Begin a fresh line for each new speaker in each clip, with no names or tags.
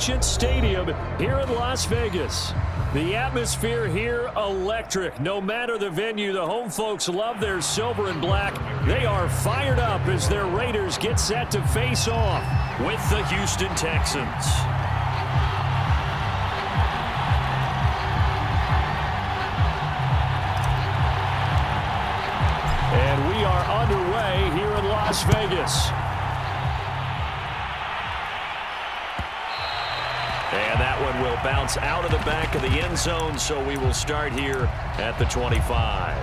Stadium here in Las Vegas. The atmosphere here electric. No matter the venue, the home folks love their silver and black. They are fired up as their Raiders get set to face off with the Houston Texans. And we are underway here in Las Vegas. And that one will bounce out of the back of the end zone, so we will start here at the 25.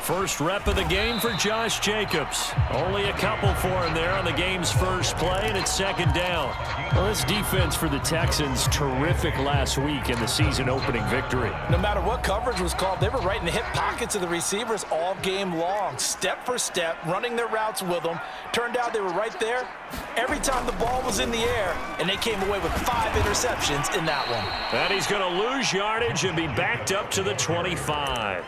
First rep of the game for Josh Jacobs. Only a couple for him there on the game's first play, and it's second down. Well, this defense for the Texans, terrific last week in the season-opening victory.
No matter what coverage was called, they were right in the hip pockets of the receivers all game long, step for step, running their routes with them. Turned out they were right there every time the ball was in the air, and they came away with 5 interceptions in that one.
And he's going to lose yardage and be backed up to the 25.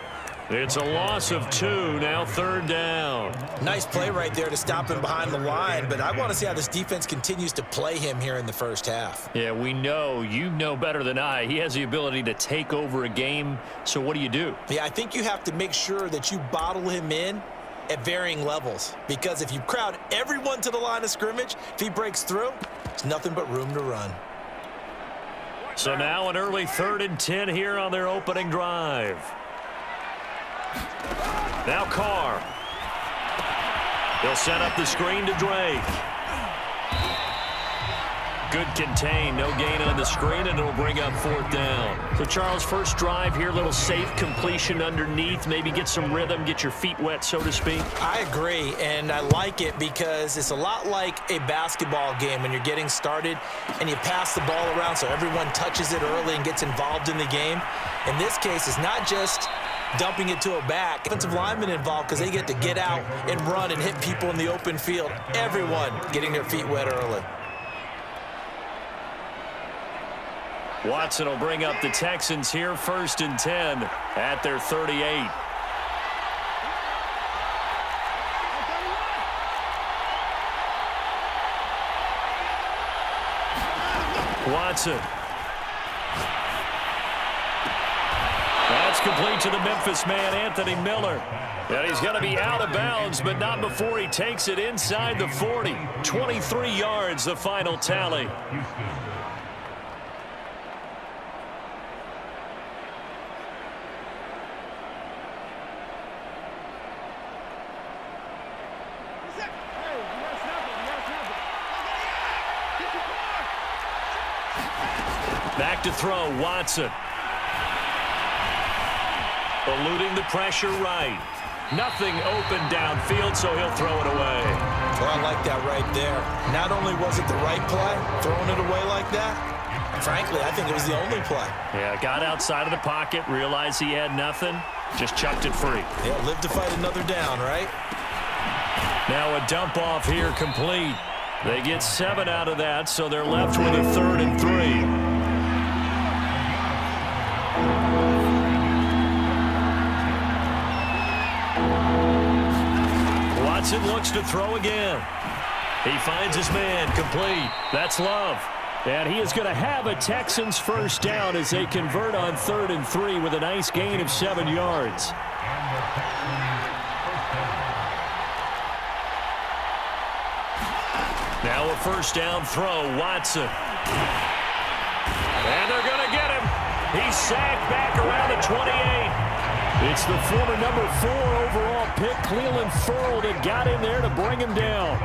It's a loss of 2, now third down.
Nice play right there to stop him behind the line, but I want to see how this defense continues to play him here in the first half.
Yeah, we know, you know better than I, he has the ability to take over a game, so what do you do?
Yeah, I think you have to make sure that you bottle him in at varying levels, because if you crowd everyone to the line of scrimmage, if he breaks through, there's nothing but room to run.
So now an early 3rd and 10 here on their opening drive. Now Carr. He'll set up the screen to Drake. Good contain, no gain on the screen, and it'll bring up 4th down. So Charles, first drive here, little safe completion underneath, maybe get some rhythm, get your feet wet, so to speak.
I agree, and I like it because it's a lot like a basketball game when you're getting started and you pass the ball around so everyone touches it early and gets involved in the game. In this case, it's not just dumping it to a back. Defensive linemen involved because they get to get out and run and hit people in the open field. Everyone getting their feet wet early.
Watson will bring up the Texans here, 1st and 10 at their 38. Watson. That's complete to the Memphis man, Anthony Miller. And he's going to be out of bounds, but not before he takes it inside the 40. 23 yards, the final tally. Back to throw, Watson. Eluding the pressure right. Nothing open downfield, so he'll throw it away.
Well, I like that right there. Not only was it the right play, throwing it away like that, frankly, I think it was the only play.
Yeah, got outside of the pocket, realized he had nothing, just chucked it free.
Yeah, live to fight another down, right?
Now a dump off here complete. They get 7 out of that, so they're left with a 3rd and 3. Watson looks to throw again. He finds his man, complete. That's Love. And he is going to have a Texans first down as they convert on 3rd and 3 with a nice gain of 7 yards. Now a first down throw, Watson. And they're going to get him. He's sacked back around the 28. It's the former number 4 overall pick, Cleveland Ferrell, that got in there to bring him down.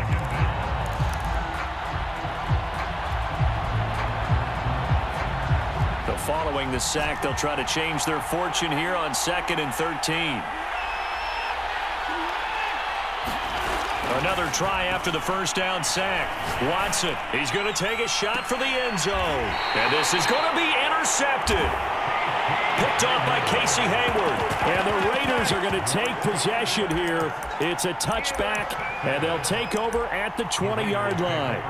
following the sack. They'll try to change their fortune here on 2nd and 13. Another try after the first down sack. Watson, he's going to take a shot for the end zone. And this is going to be intercepted. Picked off by Casey Hayward. And the Raiders are going to take possession here. It's a touchback, and they'll take over at the 20-yard line.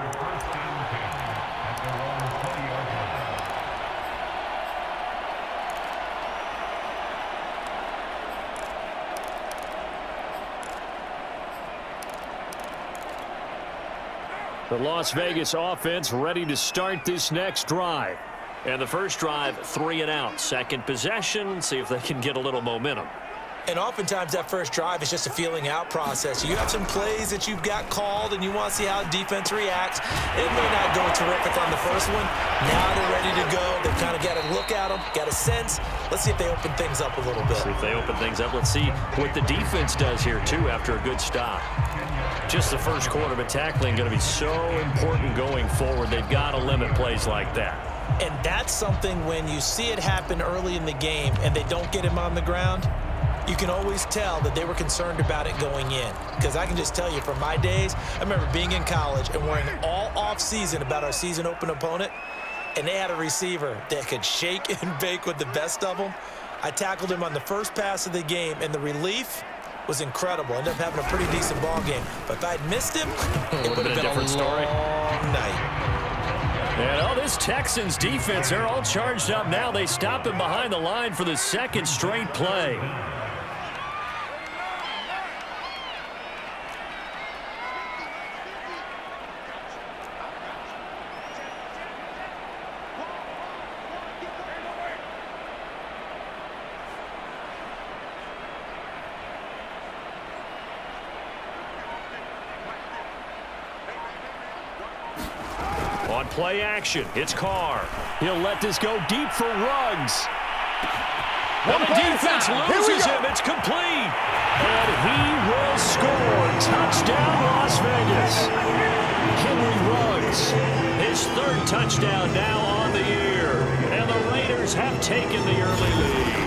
The Las Vegas offense ready to start this next drive. And the first drive, 3 and out. Second possession, see if they can get a little momentum.
And oftentimes that first drive is just a feeling out process. You have some plays that you've got called and you want to see how defense reacts. It may not go terrific on the first one. Now they're ready to go. They've kind of got to look at them, got a sense. Let's see if they open things up a little bit.
See if they open things up. Let's see what the defense does here, too, after a good stop. Just the first quarter, but tackling going to be so important going forward. They've got to limit plays like that.
And that's something when you see it happen early in the game and they don't get him on the ground, you can always tell that they were concerned about it going in. Because I can just tell you from my days, I remember being in college and worrying all off-season about our season open opponent, and they had a receiver that could shake and bake with the best of them. I tackled him on the first pass of the game, and the relief was incredible. Ended up having a pretty decent ball game. But if I'd missed him, it would have been a different story. Night.
And this Texans defense, they're all charged up now. They stop him behind the line for the second straight play. On play action, it's Carr. He'll let this go deep for Ruggs. Well, the defense loses him. It's complete. And he will score. Touchdown, Las Vegas. Henry Ruggs, his third touchdown now on the year. And the Raiders have taken the early lead.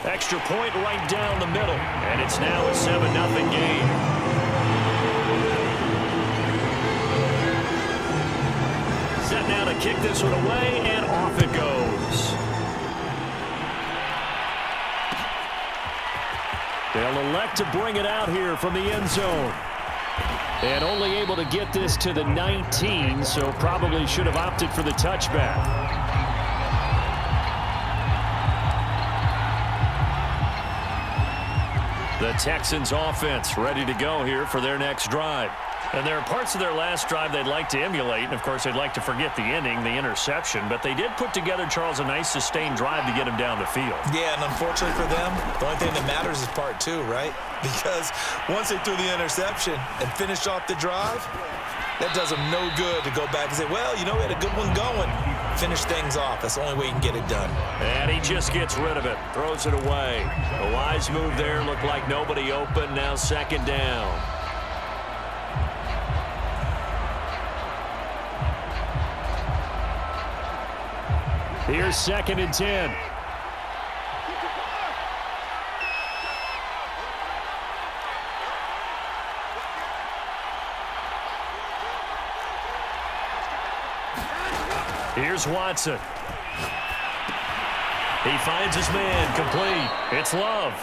Extra point right down the middle. And it's now a 7-0 game. Set now to kick this one away, and off it goes. They'll elect to bring it out here from the end zone. And only able to get this to the 19, so probably should have opted for the touchback. The Texans offense ready to go here for their next drive. And there are parts of their last drive they'd like to emulate. And, of course, they'd like to forget the inning, the interception. But they did put together, Charles, a nice sustained drive to get him down the field.
Yeah, and unfortunately for them, the only thing that matters is part 2, right? Because once they threw the interception and finished off the drive, that does them no good to go back and say, well, you know, we had a good one going. Finish things off. That's the only way you can get it done.
And he just gets rid of it, throws it away. A wise move there. Looked like nobody open. Now second down. Here's 2nd and 10. Here's Watson. He finds his man, complete. It's Love.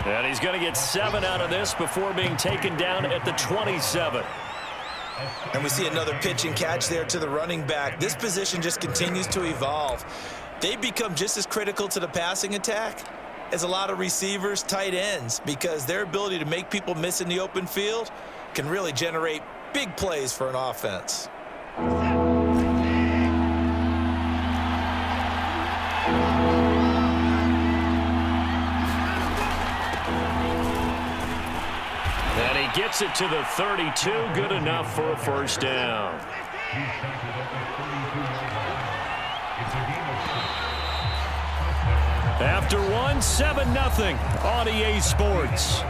And he's going to get 7 out of this before being taken down at the 27.
And we see another pitch and catch there to the running back. This position just continues to evolve. They become just as critical to the passing attack as a lot of receivers, tight ends, because their ability to make people miss in the open field can really generate big plays for an offense.
And he gets it to the 32. Good enough for a first down. After 7-0 on EA Sports.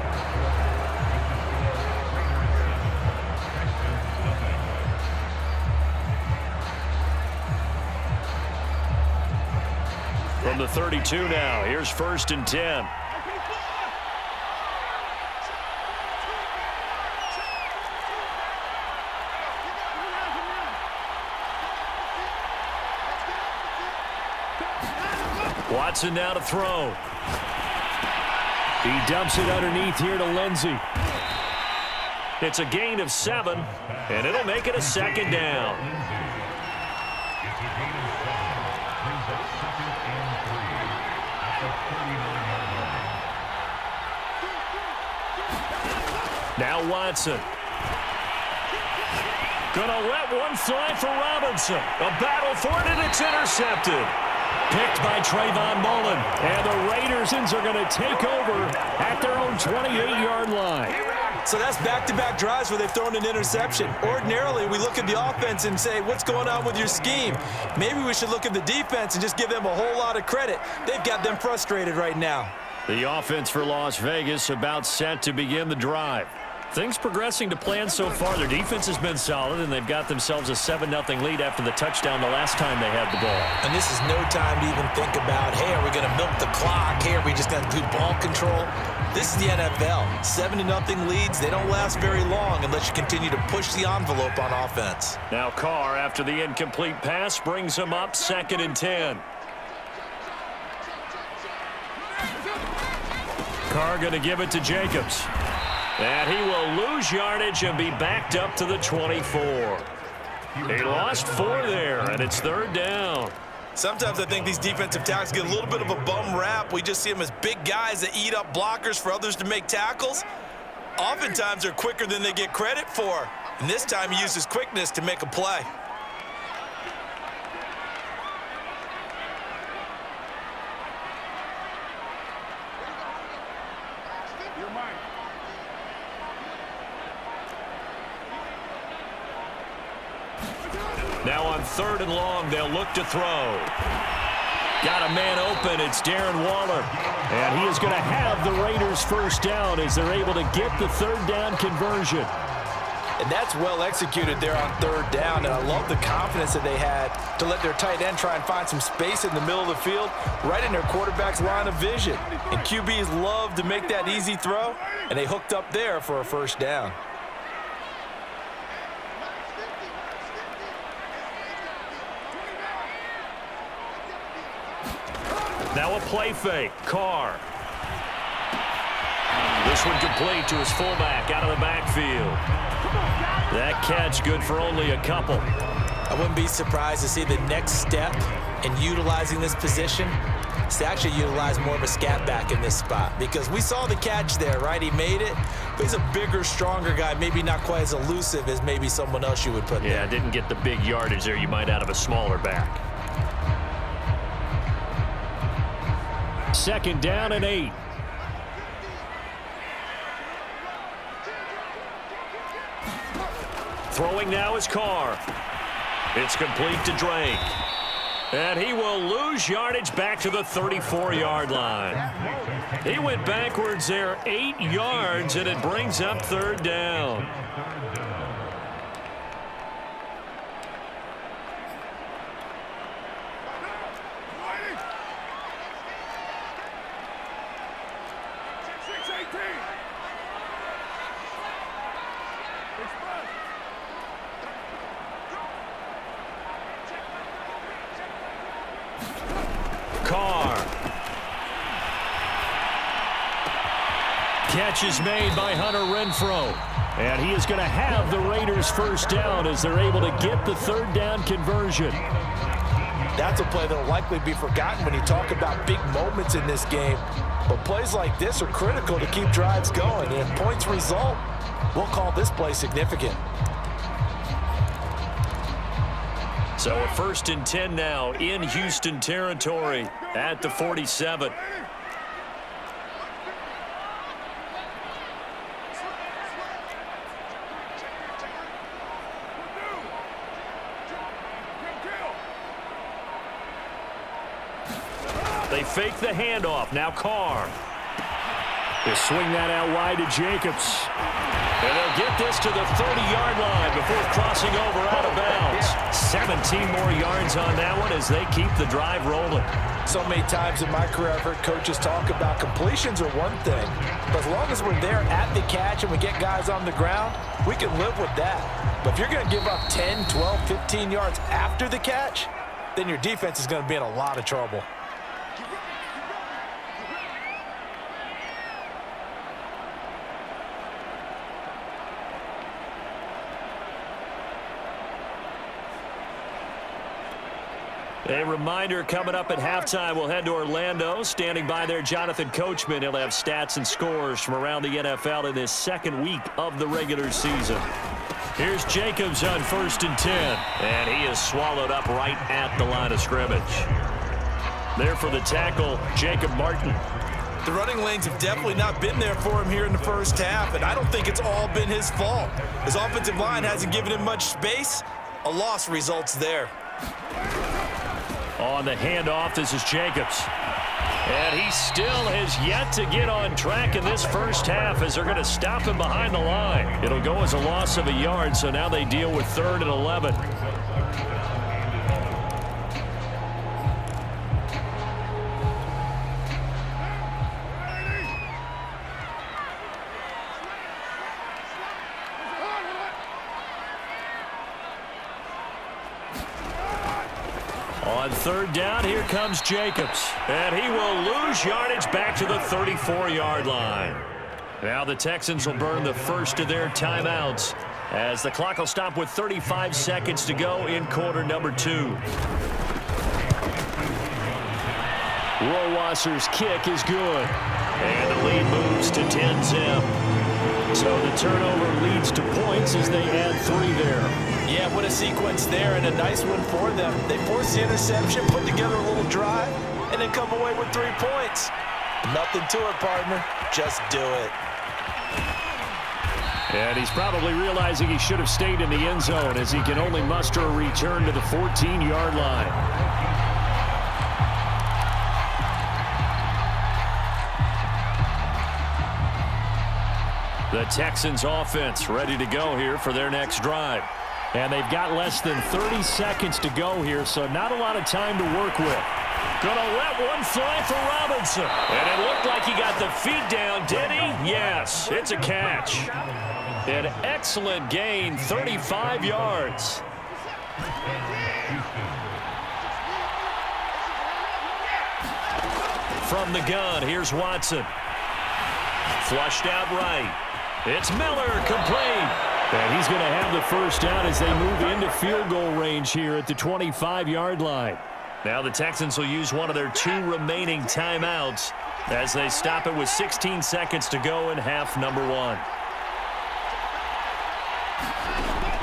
the 32 now. Here's 1st and 10. Watson now to throw. He dumps it underneath here to Lindsey. It's a gain of 7, and it'll make it a 2nd down. Now Watson. Gonna let one fly for Robinson. A battle for it, and it's intercepted. Picked by Trayvon Mullen. And the Raiders are going to take over at their own 28-yard line.
So that's back-to-back drives where they've thrown an interception. Ordinarily, we look at the offense and say, what's going on with your scheme? Maybe we should look at the defense and just give them a whole lot of credit. They've got them frustrated right now.
The offense for Las Vegas about set to begin the drive. Things progressing to plan so far. Their defense has been solid, and they've got themselves a 7-0 lead after the touchdown the last time they had the ball.
And this is no time to even think about, hey, are we going to milk the clock? Hey, are we just going to do ball control? This is the NFL. 7-0 leads, they don't last very long unless you continue to push the envelope on offense.
Now Carr, after the incomplete pass, brings him up 2nd and 10. Carr going to give it to Jacobs. And he will lose yardage and be backed up to the 24. He lost 4 there, and it's 3rd down.
Sometimes I think these defensive tackles get a little bit of a bum rap. We just see them as big guys that eat up blockers for others to make tackles. Oftentimes they're quicker than they get credit for. And this time he uses quickness to make a play.
Now on 3rd and long, they'll look to throw. Got a man open. It's Darren Waller. And he is going to have the Raiders' 1st down as they're able to get the 3rd down conversion.
And that's well executed there on 3rd down. And I love the confidence that they had to let their tight end try and find some space in the middle of the field, right in their quarterback's line of vision. And QBs love to make that easy throw, and they hooked up there for a 1st down.
Now a play fake. Carr. This one complete to his fullback out of the backfield. That catch good for only a couple.
I wouldn't be surprised to see the next step in utilizing this position is to actually utilize more of a scat back in this spot, because we saw the catch there, right? He made it, but he's a bigger, stronger guy, maybe not quite as elusive as maybe someone else you would put there.
Yeah, didn't get the big yardage there you might out of a smaller back. 2nd down and 8. Throwing now is Carr. It's complete to Drake. And he will lose yardage back to the 34-yard line. He went backwards there 8 yards, and it brings up 3rd down. Carr. Catch is made by Hunter Renfrow. And he is going to have the Raiders' 1st down as they're able to get the 3rd down conversion.
That's a play that will likely be forgotten when you talk about big moments in this game. But plays like this are critical to keep drives going. And if points result, we'll call this play significant.
So a 1st and 10 now in Houston territory at the 47. They fake the handoff. Now Carr. They swing that out wide to Jacobs. And they'll get this to the 30-yard line before crossing over out of bounds. 17 13 more yards on that one as they keep the drive rolling.
So many times in my career I've heard coaches talk about completions are one thing, but as long as we're there at the catch and we get guys on the ground, we can live with that. But if you're going to give up 10, 12, 15 yards after the catch, then your defense is going to be in a lot of trouble.
A reminder coming up at halftime, we'll head to Orlando. Standing by there, Jonathan Coachman. He'll have stats and scores from around the NFL in this second week of the regular season. Here's Jacobs on 1st and 10. And he is swallowed up right at the line of scrimmage. There for the tackle, Jacob Martin.
The running lanes have definitely not been there for him here in the first half, and I don't think it's all been his fault. His offensive line hasn't given him much space. A loss results there.
On the handoff, this is Jacobs. And he still has yet to get on track in this first half as they're going to stop him behind the line. It'll go as a loss of a yard, so now they deal with 3rd and 11. On 3rd down, here comes Jacobs. And he will lose yardage back to the 34-yard line. Now the Texans will burn the first of their timeouts as the clock will stop with 35 seconds to go in quarter number 2. Rohrwasser's kick is good. And the lead moves to 10-0. So the turnover leads to points as they add 3 there.
Yeah, what a sequence there, and a nice one for them. They force the interception, put together a little drive, and then come away with 3 points. Nothing to it, partner. Just do it.
And he's probably realizing he should have stayed in the end zone as he can only muster a return to the 14-yard line. The Texans offense ready to go here for their next drive. And they've got less than 30 seconds to go here, so not a lot of time to work with. Gonna let one fly for Robinson. And it looked like he got the feet down, did he? Yes, it's a catch. An excellent gain, 35 yards. From the gun, here's Watson. Flushed out right. It's Miller, complete. And he's going to have the first down as they move into field goal range here at the 25-yard line. Now the Texans will use one of their 2 remaining timeouts as they stop it with 16 seconds to go in half number 1.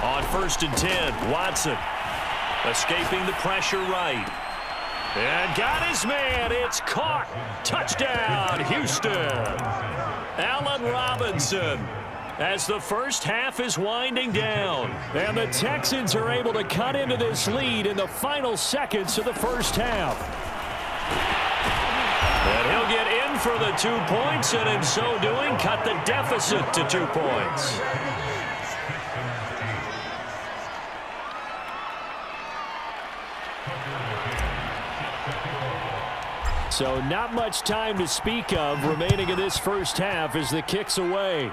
On 1st and 10, Watson escaping the pressure right. And got his man. It's caught. Touchdown, Houston. Allen Robinson. As the first half is winding down. And the Texans are able to cut into this lead in the final seconds of the first half. And he'll get in for the 2 points, and in so doing, cut the deficit to 2 points. So not much time to speak of remaining in this first half as the kick's away.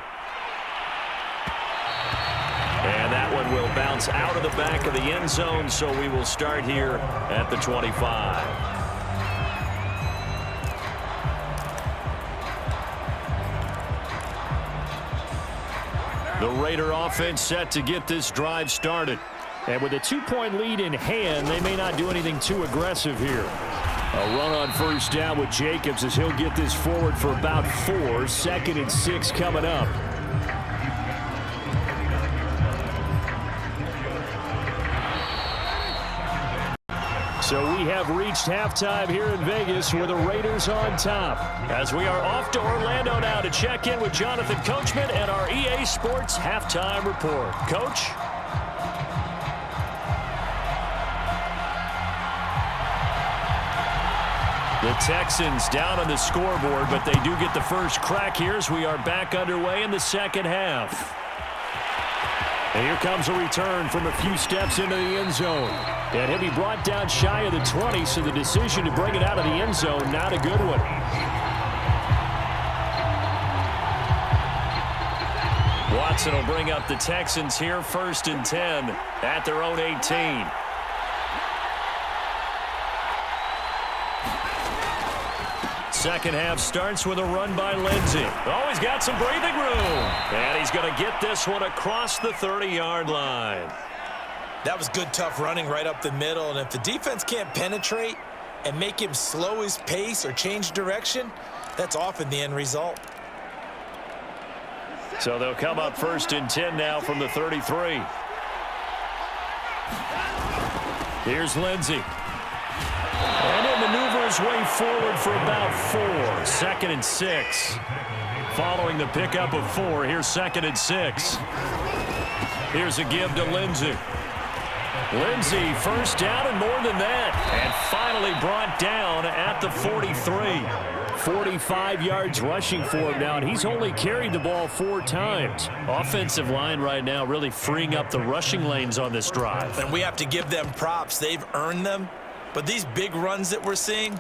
And that one will bounce out of the back of the end zone, so we will start here at the 25. The Raider offense set to get this drive started. And with a 2-point lead in hand, they may not do anything too aggressive here. A run on first down with Jacobs as he'll get this forward for about 4. 2nd and 6 coming up. So we have reached halftime here in Vegas with the Raiders on top. As we are off to Orlando now to check in with Jonathan Coachman and our EA Sports Halftime Report. Coach? The Texans down on the scoreboard, but they do get the first crack here as we are back underway in the second half. And here comes a return from a few steps into the end zone. And he'll be brought down shy of the 20, so the decision to bring it out of the end zone, not a good one. Watson will bring up the Texans here, 1st and 10 at their own 18. Second half starts with a run by Lindsey. Oh, he's got some breathing room. And he's going to get this one across the 30-yard line.
That was good, tough running right up the middle. And if the defense can't penetrate and make him slow his pace or change direction, that's often the end result.
So they'll come up 1st and 10 now from the 33. Here's Lindsey. And he'll maneuver his way forward for about 4. 2nd and 6. Following the pickup of 4, here's 2nd and 6. Here's a give to Lindsey. Lindsey, first down and more than that. And finally brought down at the 43. 45 yards rushing for him now, and he's only carried the ball 4 times. Offensive line right now really freeing up the rushing lanes on this drive.
And we have to give them props. They've earned them. But these big runs that we're seeing,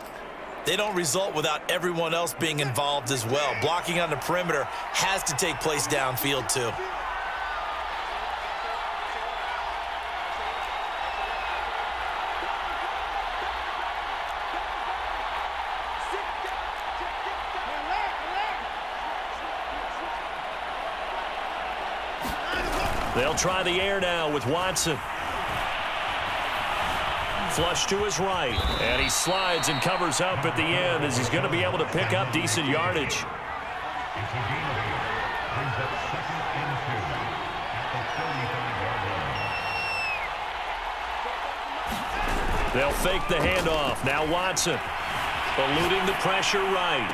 they don't result without everyone else being involved as well. Blocking on the perimeter has to take place downfield too.
They'll try the air now with Watson. Flush to his right, and he slides and covers up at the end as he's going to be able to pick up decent yardage. They'll fake the handoff. Now Watson eluding the pressure right.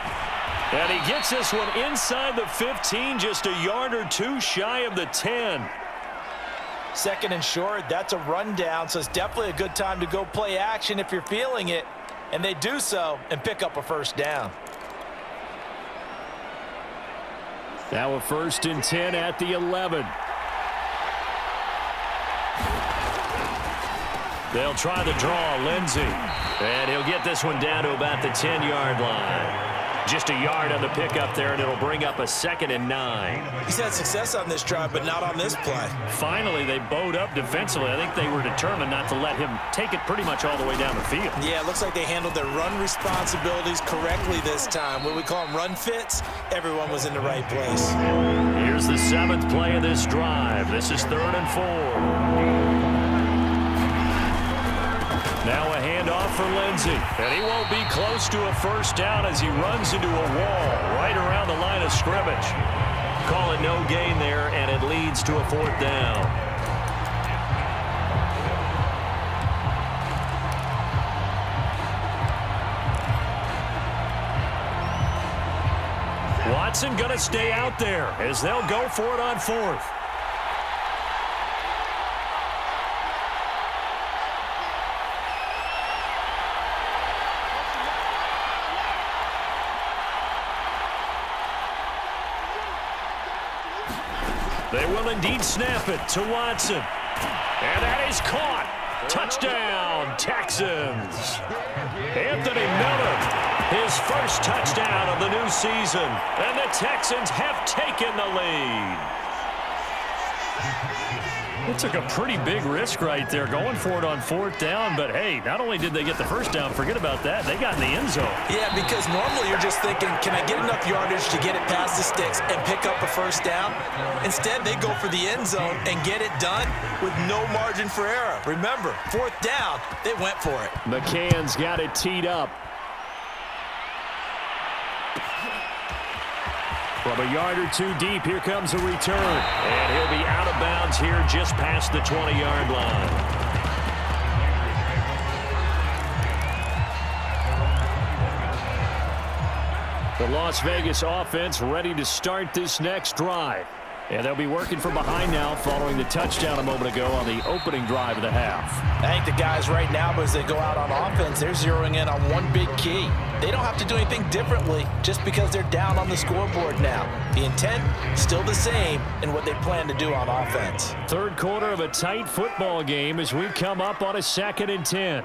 And he gets this one inside the 15, just a yard or 2 shy of the 10.
2nd and short, that's a rundown, so it's definitely a good time to go play action if you're feeling it. And they do so and pick up a 1st down.
Now a 1st and 10 at the 11. They'll try the draw, Lindsey. And he'll get this one down to about the 10-yard line. Just a yard on the pickup there, and it'll bring up a 2nd and 9.
He's had success on this drive, but not on this play.
Finally, they bowed up defensively. I think they were determined not to let him take it pretty much all the way down the field.
Yeah, it looks like they handled their run responsibilities correctly this time. What we call them run fits, everyone was in the right place.
Here's the 7th play of this drive. This is 3rd and 4. Now a handoff for Lindsey. And he won't be close to a 1st down as he runs into a wall right around the line of scrimmage. Call it no gain there, and it leads to a 4th down. Watson going to stay out there as they'll go for it on 4th. They will indeed snap it to Watson. And that is caught. Touchdown, Texans. Anthony Miller, his first touchdown of the new season. And the Texans have taken the lead. It took a pretty big risk right there going for it on 4th down. But, hey, not only did they get the 1st down, forget about that, they got in the end zone.
Yeah, because normally you're just thinking, can I get enough yardage to get it past the sticks and pick up a 1st down? Instead, they go for the end zone and get it done with no margin for error. Remember, 4th down, they went for it.
McCann's got it teed up. From a yard or 2 deep, here comes a return. And he'll be out of bounds here just past the 20-yard line. The Las Vegas offense ready to start this next drive. And they'll be working from behind now following the touchdown a moment ago on the opening drive of the half.
I think the guys right now, as they go out on offense, they're zeroing in on one big key. They don't have to do anything differently just because they're down on the scoreboard now. The intent, still the same in what they plan to do on offense.
Third quarter of a tight football game as we come up on a 2nd and 10.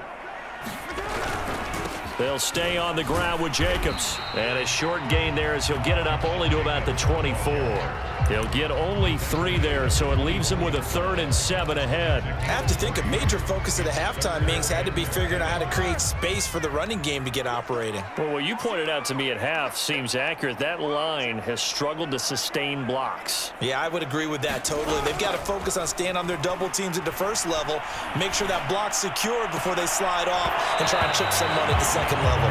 They'll stay on the ground with Jacobs. And a short gain there as he'll get it up only to about the 24. He'll get only 3 there, so it leaves him with a 3rd and 7 ahead.
I have to think a major focus of the halftime meetings had to be figuring out how to create space for the running game to get operating.
Well, what you pointed out to me at half seems accurate. That line has struggled to sustain blocks.
Yeah, I would agree with that totally. They've got to focus on staying on their double teams at the first level, make sure that block's secured before they slide off and try and chip someone at the second level.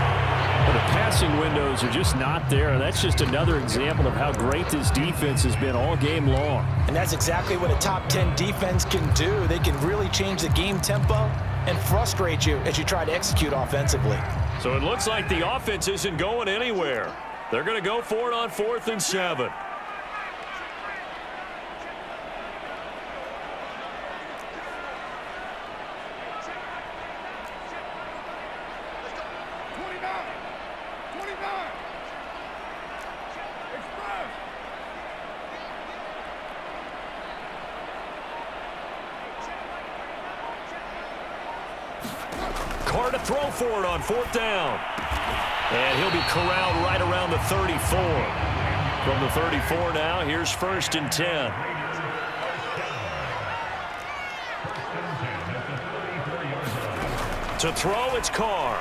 But the passing windows are just not there. That's just another example of how great this defense has been all game long.
And that's exactly what a top 10 defense can do. They can really change the game tempo and frustrate you as you try to execute offensively.
So it looks like the offense isn't going anywhere. They're going to go for it on 4th and 7. Carr to throw for it on 4th down. And he'll be corralled right around the 34. From the 34 now, here's 1st and 10. To throw, it's Carr.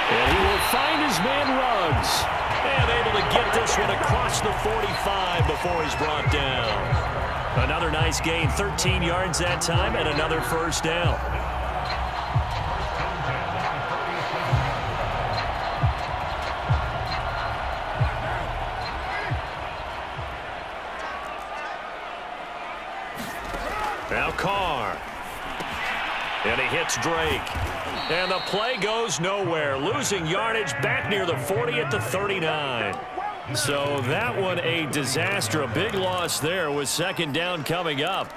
And he will find his man Ruggs. And able to get this one across the 45 before he's brought down. Another nice gain, 13 yards that time, and another 1st down. Now Carr. And he hits Drake. And the play goes nowhere. Losing yardage back near the 40 at the 39. So that one a disaster. A big loss there with 2nd down coming up.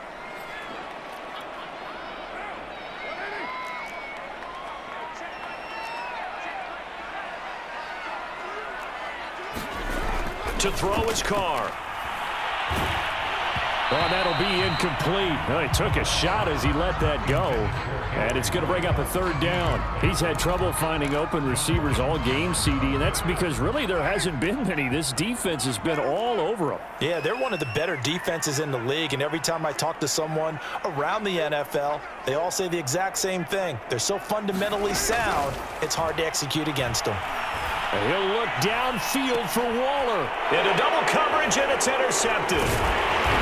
To throw his Carr. Oh, that'll be incomplete. Well, he took a shot as he let that go. And it's going to bring up a 3rd down. He's had trouble finding open receivers all game, CD, and that's because really there hasn't been many. This defense has been all over them.
Yeah, they're one of the better defenses in the league, and every time I talk to someone around the NFL, they all say the exact same thing. They're so fundamentally sound, it's hard to execute against them.
And he'll look downfield for Waller. Into double coverage, and it's intercepted.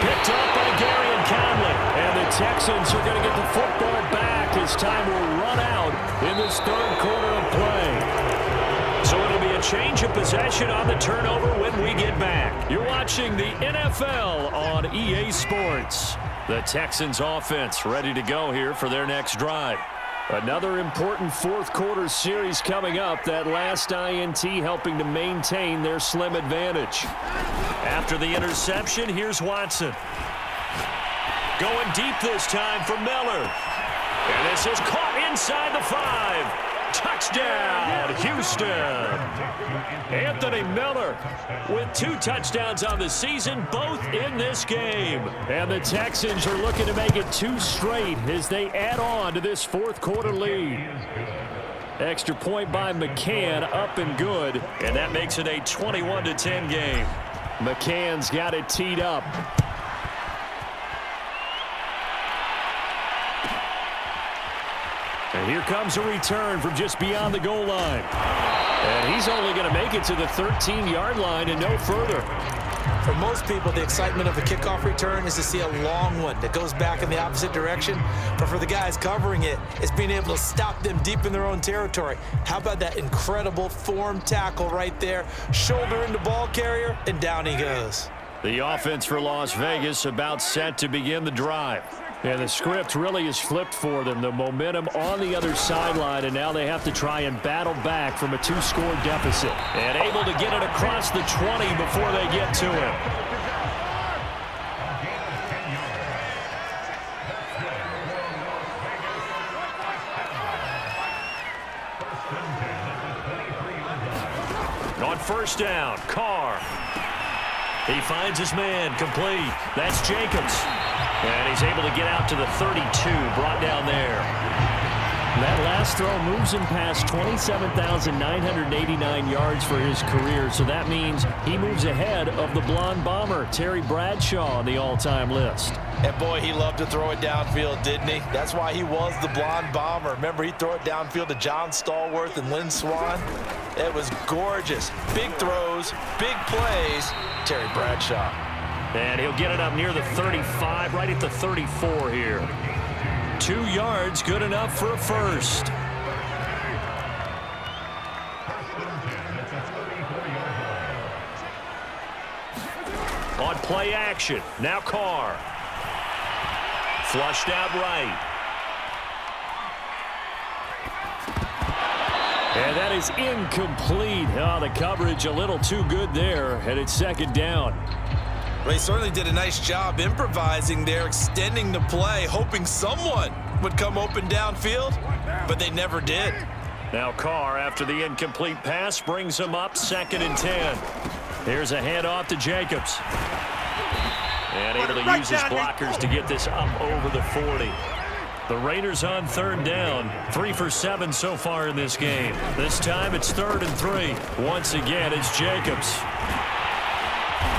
Picked up by Gary and Conley. And the Texans are going to get the football back as time will run out in this 3rd quarter of play. So it'll be a change of possession on the turnover when we get back. You're watching the NFL on EA Sports. The Texans offense ready to go here for their next drive. Another important 4th quarter series coming up. That last INT helping to maintain their slim advantage. After the interception, here's Watson. Going deep this time for Miller. And this is caught inside the 5. Touchdown, Houston. Anthony Miller with 2 touchdowns on the season, both in this game. And the Texans are looking to make it 2 straight as they add on to this 4th quarter lead. Extra point by McCann, up and good. And that makes it a 21-10 game. McCann's got it teed up. And here comes a return from just beyond the goal line. And he's only going to make it to the 13-yard line and no further.
For most people, the excitement of a kickoff return is to see a long one that goes back in the opposite direction. But for the guys covering it, it's being able to stop them deep in their own territory. How about that incredible form tackle right there? Shoulder into ball carrier, and down he goes.
The offense for Las Vegas about set to begin the drive. Yeah, the script really is flipped for them. The momentum on the other sideline, and now they have to try and battle back from a 2-score deficit. And able to get it across the 20 before they get to him. On first down, Carr. He finds his man, complete. That's Jacobs. And he's able to get out to the 32, brought down there. That last throw moves him past 27,989 yards for his career, so that means he moves ahead of the blonde bomber, Terry Bradshaw, on the all-time list.
And boy, he loved to throw it downfield, didn't he? That's why he was the blonde bomber. Remember, he'd throw it downfield to John Stallworth and Lynn Swann? It was gorgeous. Big throws, big plays. Terry Bradshaw.
And he'll get it up near the 35, right at the 34 here. 2 yards, good enough for a first. On play action, now Carr. Flushed out right. And that is incomplete. Oh, the coverage a little too good there, and it's second down.
Well, he certainly did a nice job improvising there, extending the play, hoping someone would come open downfield, but they never did.
Now Carr, after the incomplete pass, brings him up 2nd and 10. Here's a handoff to Jacobs. And able to use his blockers to get this up over the 40. The Raiders on 3rd down, 3 for 7 so far in this game. This time it's 3rd and 3. Once again, it's Jacobs.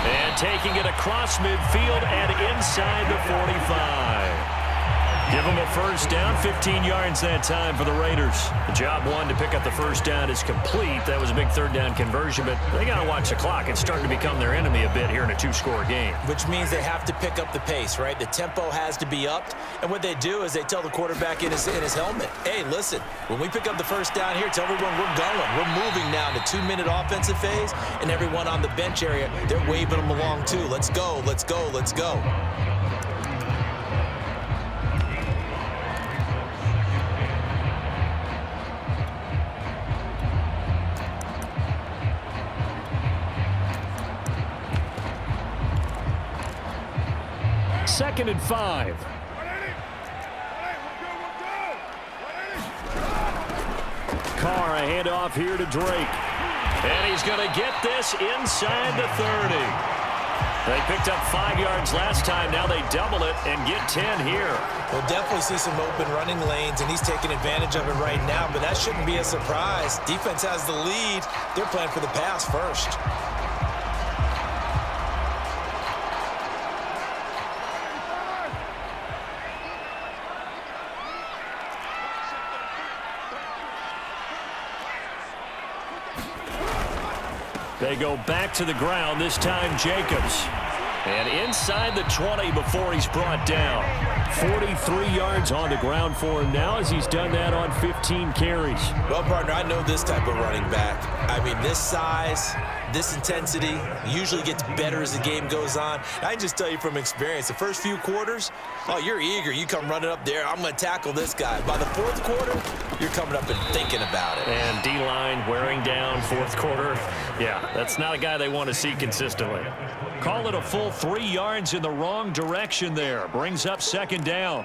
And taking it across midfield and inside the 45. Give them a first down, 15 yards that time for the Raiders. The job one to pick up the first down is complete. That was a big 3rd down conversion, but they got to watch the clock. It's starting to become their enemy a bit here in a 2-score game.
Which means they have to pick up the pace, right? The tempo has to be upped, and what they do is they tell the quarterback in his helmet, hey, listen, when we pick up the first down here, tell everyone we're going. We're moving now to 2-minute offensive phase, and everyone on the bench area, they're waving them along too. Let's go, let's go, let's go.
Second and 5. Carr, a handoff here to Drake. And he's going to get this inside the 30. They picked up 5 yards last time. Now they double it and get 10 here.
We'll definitely see some open running lanes, and he's taking advantage of it right now, but that shouldn't be a surprise. Defense has the lead. They're playing for the pass first.
They go back to the ground, this time Jacobs. And inside the 20 before he's brought down. 43 yards on the ground for him now as he's done that on 15 carries.
Well, partner, I know this type of running back. I mean, this size, this intensity usually gets better as the game goes on. I can just tell you from experience, the first few quarters, oh, you're eager. You come running up there, I'm going to tackle this guy. By the 4th quarter, you're coming up and thinking about it.
And D-line wearing down 4th quarter. Yeah, that's not a guy they want to see consistently. Call it a full 3 yards in the wrong direction there. Brings up 2nd down.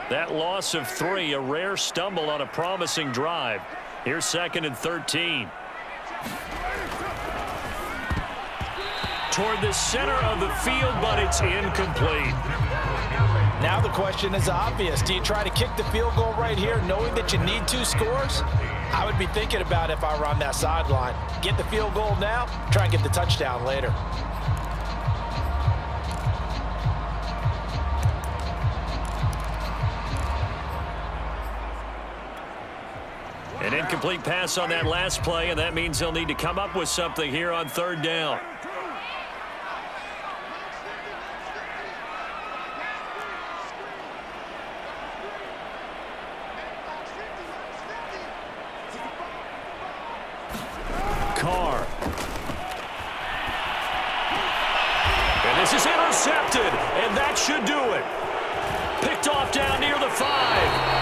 That loss of 3, a rare stumble on a promising drive. Here's 2nd and 13. Toward the center of the field, but it's incomplete.
Now the question is obvious. Do you try to kick the field goal right here knowing that you need 2 scores? I would be thinking about it if I were on that sideline. Get the field goal now, try and get the touchdown later.
An incomplete pass on that last play, and that means they'll need to come up with something here on 3rd down. Picked off down near the 5.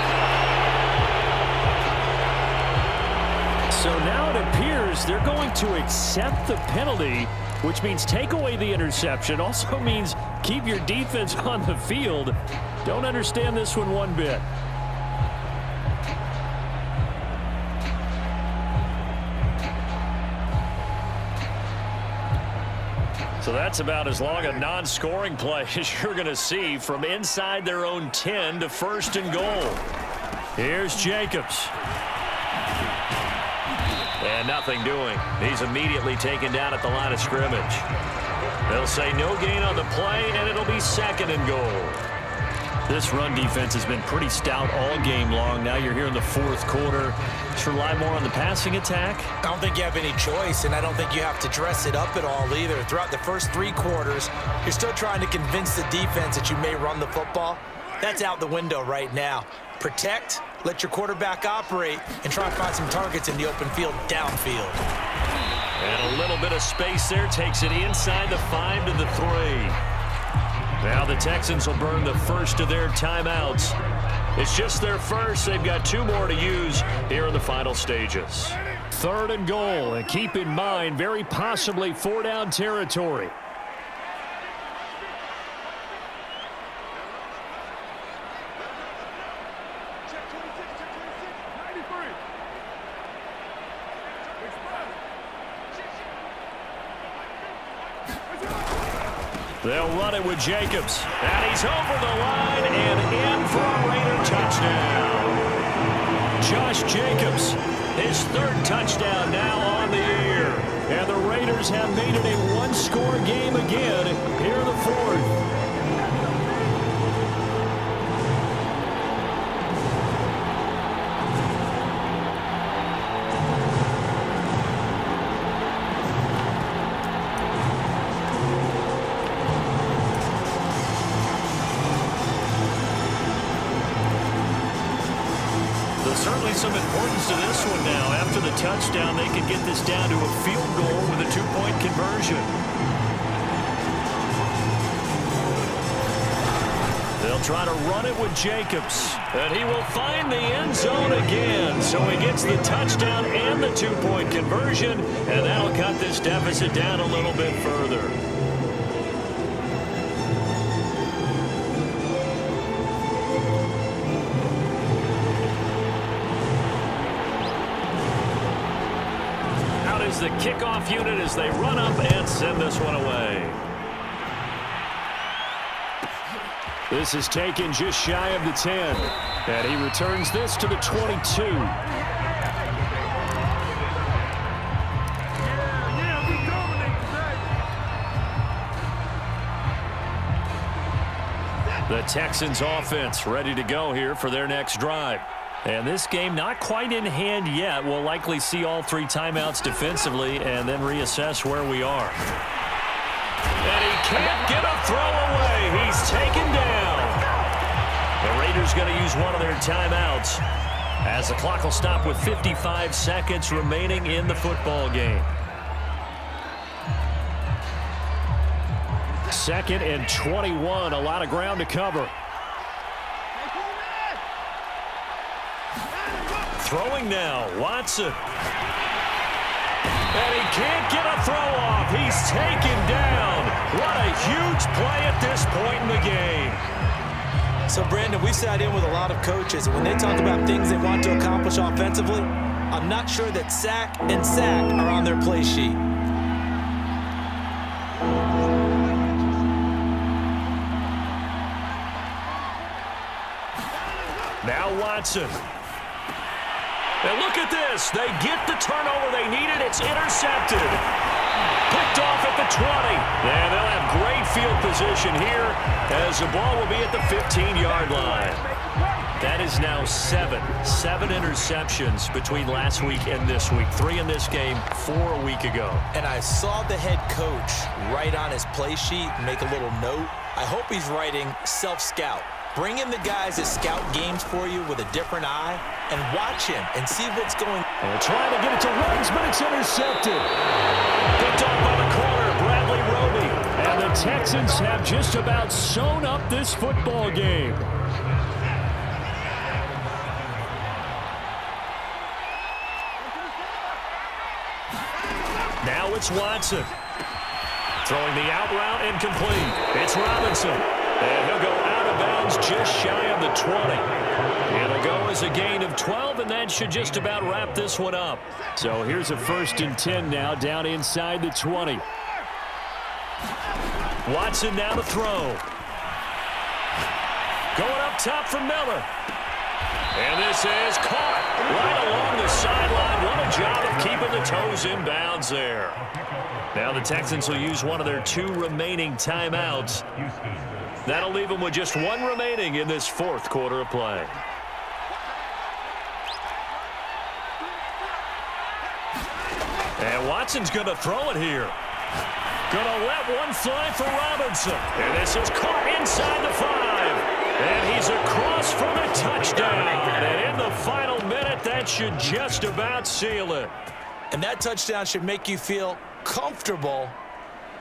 So now it appears they're going to accept the penalty, which means take away the interception. Also means keep your defense on the field. Don't understand this one bit. So that's about as long a non-scoring play as you're going to see from inside their own 10 to 1st and goal. Here's Jacobs. And nothing doing. He's immediately taken down at the line of scrimmage. They'll say no gain on the play, and it'll be 2nd and goal. This run defense has been pretty stout all game long. Now you're here in the 4th quarter. Just rely more on the passing attack.
I don't think you have any choice, and I don't think you have to dress it up at all either. Throughout the first 3 quarters, you're still trying to convince the defense that you may run the football. That's out the window right now. Protect, let your quarterback operate, and try and find some targets in the open field downfield.
And a little bit of space there takes it inside the 5 to the 3. Now the Texans will burn the first of their timeouts. It's just their first. They've got 2 more to use here in the final stages. 3rd and goal, and keep in mind, very possibly 4-down territory. They'll run it with Jacobs. And he's over the line and in for a Raider touchdown. Josh Jacobs, his 3rd touchdown now on the year. And the Raiders have made it a 1-score game again here in the 4th. Certainly some importance to this one now. After the touchdown, they can get this down to a field goal with a 2-point conversion. They'll try to run it with Jacobs, and he will find the end zone again. So he gets the touchdown and the 2-point conversion, and that'll cut this deficit down a little bit further. The kickoff unit as they run up and send this one away. This is taken just shy of the 10. And he returns this to the 22. The Texans offense ready to go here for their next drive. And this game not quite in hand yet. We'll likely see all 3 timeouts defensively and then reassess where we are. And he can't get a throw away. He's taken down. The Raiders going to use one of their timeouts as the clock will stop with 55 seconds remaining in the football game. 2nd and 21. A lot of ground to cover. Throwing now, Watson. And he can't get a throw off. He's taken down. What a huge play at this point in the game.
So, Brandon, we sat in with a lot of coaches, and when they talk about things they want to accomplish offensively, I'm not sure that sack and sack are on their play sheet.
Now Watson. And look at this. They get the turnover they needed. It's intercepted. Picked off at the 20. And they'll have great field position here as the ball will be at the 15-yard line. That is now 7 interceptions between last week and this week. 3 in this game, 4 a week ago.
And I saw the head coach write on his play sheet and make a little note. I hope he's writing self-scout. Bring in the guys that scout games for you with a different eye and watch him and see what's going on.
And trying to get it to Ruggs, but it's intercepted. Picked off by the corner, Bradley Roby. And the Texans have just about sewn up this football game. Now it's Watson. Throwing the out route incomplete. It's Robinson. And he'll go out of bounds just shy of the 20. It'll go as a gain of 12, and that should just about wrap this one up. So here's a 1st and 10 now down inside the 20. Watson now to throw. Going up top for Miller. And this is caught right along the sideline. What a job of keeping the toes in bounds there. Now the Texans will use one of their 2 remaining timeouts. That'll leave them with just 1 remaining in this 4th quarter of play. And Watson's going to throw it here. Going to let one fly for Robinson. And this is caught inside the 5. And he's across for the touchdown. And in the final minute, that should just about seal it.
And that touchdown should make you feel comfortable.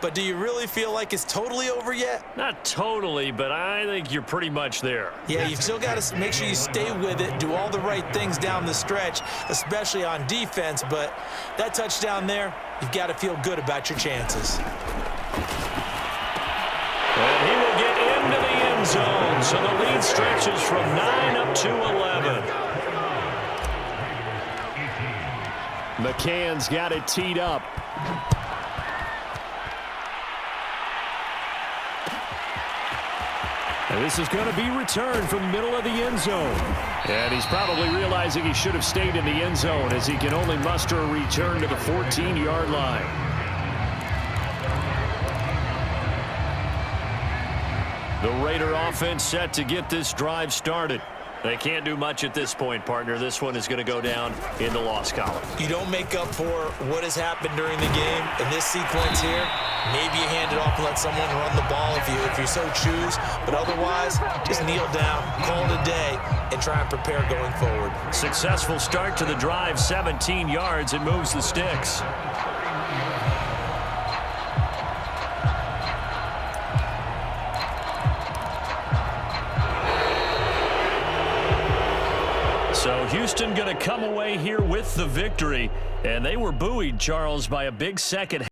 But do you really feel like it's totally over yet?
Not totally, but I think you're pretty much there.
Yeah, you've still got to make sure you stay with it, do all the right things down the stretch, especially on defense. But that touchdown there, you've got to feel good about your chances.
And he will get into the end zone. So the lead stretches from 9 up to 11. McCann's got it teed up. And this is going to be returned from the middle of the end zone. And he's probably realizing he should have stayed in the end zone as he can only muster a return to the 14-yard line. The Raider offense set to get this drive started. They can't do much at this point, partner. This one is going to go down in the loss column.
You don't make up for what has happened during the game. In this sequence here, maybe you hand it off and let someone run the ball if you so choose. But otherwise, just kneel down, call it a day, and try and prepare going forward.
Successful start to the drive, 17 yards. It moves the sticks. So Houston going to come away here with the victory. And they were buoyed, Charles, by a big second